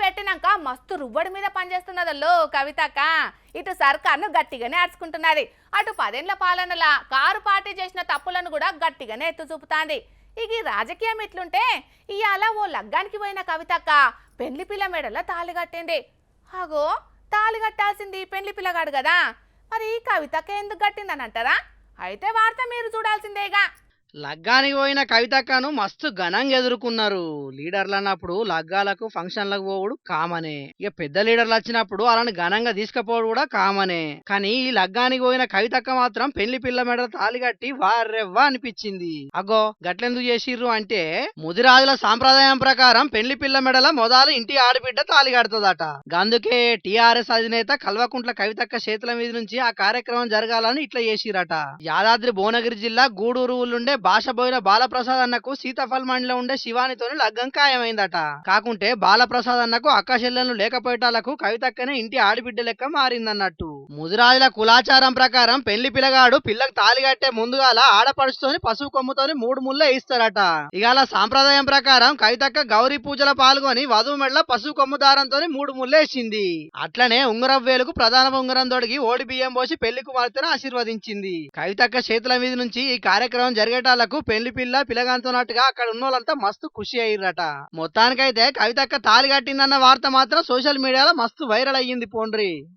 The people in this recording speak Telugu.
పెట్టినాక మస్తు రువ్వడి మీద పనిచేస్తున్నదల్లో కవితక్క. ఇటు సర్కార్ను గట్టిగానే అరుచుకుంటున్నది, అటు 10 ఏళ్ల పాలనల కారు పార్టీ చేసిన తప్పులను కూడా గట్టిగానే ఎత్తు చూపుతాంది. ఇక ఈ రాజకీయం ఇట్లుంటే ఇవాళ ఓ లగ్గానికి పోయిన కవితక్క పెళ్లి పిల్ల మెడలో తాళి కట్టింది. అగో తాళి కట్టాల్సింది పెళ్లి పిల్లగాడు కదా, మరి కవితక్క ఎందుకు కట్టిందని అంటారా? అయితే వార్త మీరు చూడాల్సిందేగా. లగ్గానికి పోయిన కవితక్కను మస్తు ఘనంగా ఎదుర్కొన్నారు. లీడర్లు అన్నప్పుడు లగ్గాలకు ఫంక్షన్లకు పోవుడు కామనే, ఇక పెద్ద లీడర్లు వచ్చినప్పుడు అలాని ఘనంగా తీసుకుపోవడం కూడా కామనే. కానీ ఈ లగ్గానికి పోయిన కవితక్క మాత్రం పెళ్లి పిల్ల మెడ తాళి కట్టి వారెవ్వా అనిపించింది. అగో గట్లెందుకు చేసిర్రు అంటే, ముదిరాజుల సాంప్రదాయం ప్రకారం పెళ్లి పిల్ల మెడల మొదలు ఇంటి ఆడబిడ్డ తాళి కడుతుందట. అందుకే టిఆర్ఎస్ అధినేత కల్వకుంట్ల కవితక్క చేతుల మీద నుంచి ఆ కార్యక్రమం జరగాలని ఇట్లా చేసిరట. యాదాద్రి భువనగిరి జిల్లా గూడూరు ఊళ్ళుండే భాషబోయిన బాలప్రసాద్ అన్నకు సీతాఫల్ మండిలో ఉండే శివానితోని లగ్గం ఖాయమైందట. కాకుంటే బాలప్రసాద్ అన్నకు అక్క చెల్లెలు లేకపోయేటాలకు కవితక్కనే ఇంటి ఆడిబిడ్డ లెక్క మారిందన్నట్టు. ముదిరాజుల కులాచారం ప్రకారం పెళ్లి పిల్లగాడు పిల్లకు తాళి కట్టే ముందుగాల ఆడపడుచుతోని పసుపు కొమ్ముతోని 3 ముళ్ళే ఇస్తారట. ఇవాళ సాంప్రదాయం ప్రకారం కవితక్క గౌరీ పూజలో పాల్గొని వధువు మెడల పసుపు కొమ్ము దారంతో 3 ముళ్ళేసింది. అట్లనే ఉంగరం వేలుకు ప్రధాన ఉంగరం తొడిగి ఓడి బియ్యం పోసి పెళ్లి కుమార్తెను ఆశీర్వదించింది. కవితక్క చేతుల మీద నుంచి ఈ కార్యక్రమం జరిగేటాలకు పెళ్లి పిల్ల పిల్లగాంతోనట్టుగా అక్కడ ఉన్నోళ్ళంతా మస్తు ఖుషి అయ్యిరట. మొత్తానికైతే కవితక్క తాళి కట్టిందన్న వార్త మాత్రం సోషల్ మీడియాలో మస్తు వైరల్ అయ్యింది పోండ్రి.